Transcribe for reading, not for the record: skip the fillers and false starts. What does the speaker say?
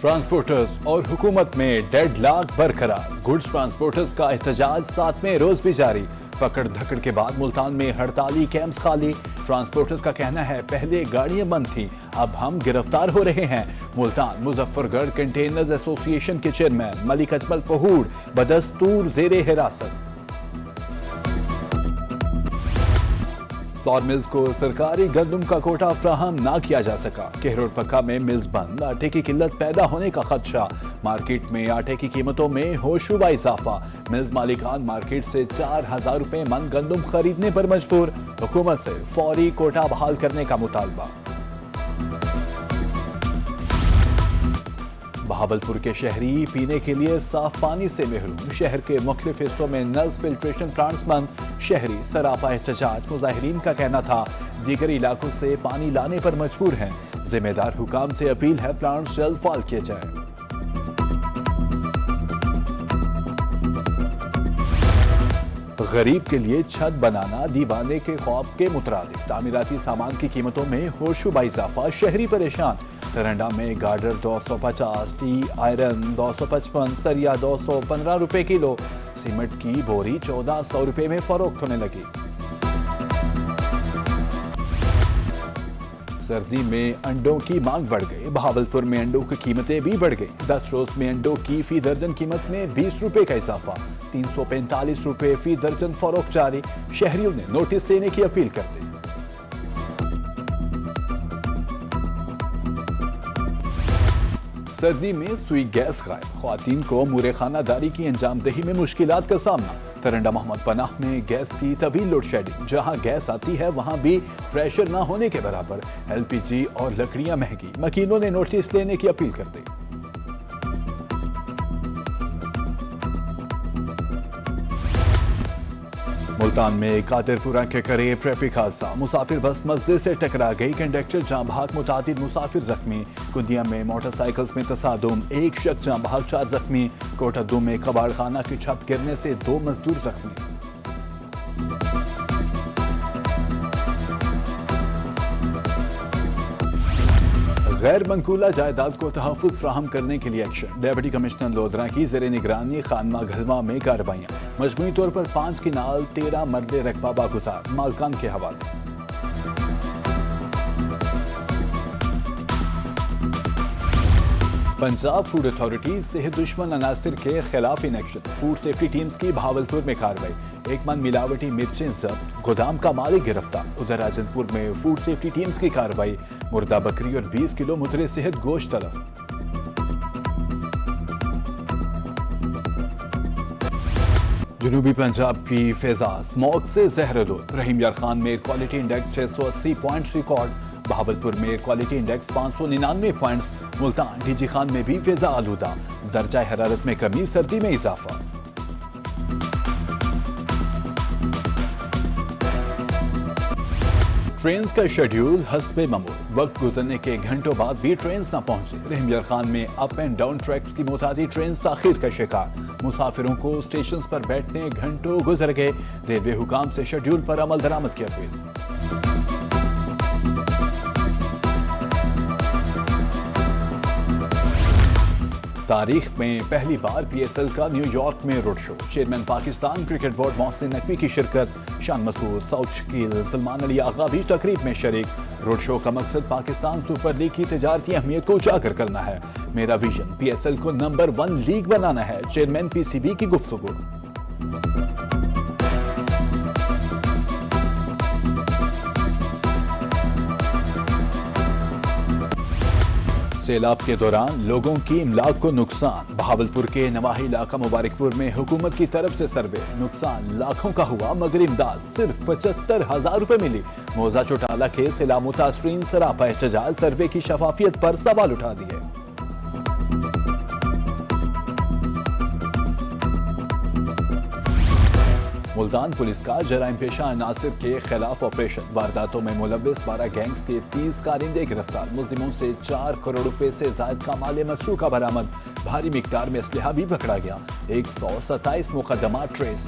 Transporters اور حکومت میں ڈیڈ لاک برقرار، گڈز ٹرانسپورٹرز کا احتجاج 7ویں روز بھی جاری، پکڑ دھکڑ کے بعد ملتان میں ہڑتالی کیمپس خالی، ٹرانسپورٹرز کا کہنا ہے پہلے گاڑیاں بند تھیں اب ہم گرفتار ہو رہے ہیں۔ ملتان مظفر گڑھ کنٹینرز ایسوسی ایشن کے چیئرمین ملک اجمل پہوڑ بدستور زیر حراست۔ فلور ملز کو سرکاری گندم کا کوٹا فراہم نہ کیا جا سکا، کہروڑ پکا میں ملز بند، آٹے کی قلت پیدا ہونے کا خدشہ، مارکیٹ میں آٹے کی قیمتوں میں ہوشربا اضافہ، ملز مالکان مارکیٹ سے 4000 روپے من گندم خریدنے پر مجبور، حکومت سے فوری کوٹا بحال کرنے کا مطالبہ۔ بہاولپور کے شہری پینے کے لیے صاف پانی سے محروم، شہر کے مختلف حصوں میں نلز فلٹریشن پلانٹس بند، شہری سراپا احتجاج، مظاہرین کا کہنا تھا دیگر علاقوں سے پانی لانے پر مجبور ہیں، ذمہ دار حکام سے اپیل ہے پلانٹس جلد فعال کیے جائیں۔ غریب کے لیے چھت بنانا دیوانے کے خواب کے مترادف، تعمیراتی سامان کی قیمتوں میں ہوشربا اضافہ، شہری پریشان، ترنڈا میں گارڈر 250، ٹی آئرن 255، سریا 215 روپے کلو، سیمنٹ کی بوری 1400 روپے میں فروخت ہونے لگی۔ سردی میں انڈوں کی مانگ بڑھ گئی، بہاولپور میں انڈوں کی قیمتیں بھی بڑھ گئی، 10 روز میں انڈوں کی فی درجن قیمت میں 20 روپے کا اضافہ، 345 روپے فی درجن فروخت جاری، شہریوں نے نوٹس لینے کی اپیل کر دی۔ سردی میں سوئی گیس غائب، خواتین کو امور خانہ داری کی انجام دہی میں مشکلات کا سامنا، ترنڈا محمد پناہ میں گیس کی طویل لوڈ شیڈنگ، جہاں گیس آتی ہے وہاں بھی پریشر نہ ہونے کے برابر، ایل پی جی اور لکڑیاں مہنگی، مکینوں نے نوٹس لینے کی اپیل کر دی۔ ملتان میں قادر پورہ کے قریب ٹریفک حادثہ، مسافر بس مسجد سے ٹکرا گئی، کنڈکٹر جاں بحق، متعدد مسافر زخمی، کندیا میں موٹر سائیکلز میں تصادم، ایک شخص جاں بحق، 4 زخمی، کوٹھدو میں کباڑ خانہ کی چھت گرنے سے 2 مزدور زخمی۔ غیر منقولہ جائیداد کو تحفظ فراہم کرنے کے لیے ایکشن، ڈپٹی کمشنر لودھرا کی زیر نگرانی خانمہ گھلواں میں کارروائیاں، مجموعی طور پر 5 کنال 13 مرد رقبہ باگزار، مالکان کے حوالے۔ پنجاب فوڈ اتھارٹی صحت دشمن عناصر کے خلاف in action, food safety teams کی بہاولپور میں کارروائی، 1 من ملاوٹی مرچیں ضبط، گودام کا مالک گرفتار، ادھر راجن پور میں فوڈ سیفٹی ٹیمز کی کارروائی، مردہ بکری اور 20 کلو متر صحت گوشت طلب۔ جنوبی پنجاب کی فضا اسموگ سے زہرآلود، رحیم یار خان میں quality index 680 points record, Bahawalpur میں quality index 599 points, Multan D G Khan میں بھی فضا آلودہ، درجہ حرارت میں کمی، سردی میں اضافہ۔ ٹرینز کا شیڈیول حسب معمول، وقت گزرنے کے گھنٹوں بعد بھی ٹرینز نہ پہنچے، رحیم یار خان میں اپ اینڈ ڈاؤن ٹریکس کی متعدد ٹرینز تاخیر کا شکار، مسافروں کو اسٹیشنز پر بیٹھنے گھنٹوں گزر گئے، ریلوے حکام سے شیڈیول پر عمل درآمد کی اپیل۔ تاریخ میں پہلی بار پی ایس ایل کا نیو یارک میں road show, chairman Pakistan cricket board Mohsin Naqvi کی شرکت، شان مسعود، سعود شکیل، سلمان علی آغا بھی تقریب میں شریک، روڈ شو کا مقصد پاکستان سپر لیگ کی تجارتی اہمیت کو اجاگر کرنا ہے، میرا ویژن پی ایس ایل کو نمبر 1 لیگ بنانا ہے، چیئرمین پی سی بی کی گفتگو۔ سیلاب کے دوران لوگوں کی املاک کو نقصان، بہاولپور کے نواحی علاقہ مبارک پور میں حکومت کی طرف سے سروے، نقصان لاکھوں کا ہوا مگر امداد صرف 75,000 روپے ملی، موزہ چوٹالہ کے سیلاب متاثرین سراپا احتجاج، سروے کی شفافیت پر سوال اٹھا دیے۔ ملتان پولیس کا جرائم پیشہ عناصر کے خلاف آپریشن، وارداتوں میں ملوث 12 گینگز کے 30 کارندے گرفتار، ملزموں سے 4 کروڑ روپے سے زائد کا مال مسروقہ برآمد، بھاری مقدار میں اسلحہ بھی پکڑا گیا، 127 مقدمات ٹریس۔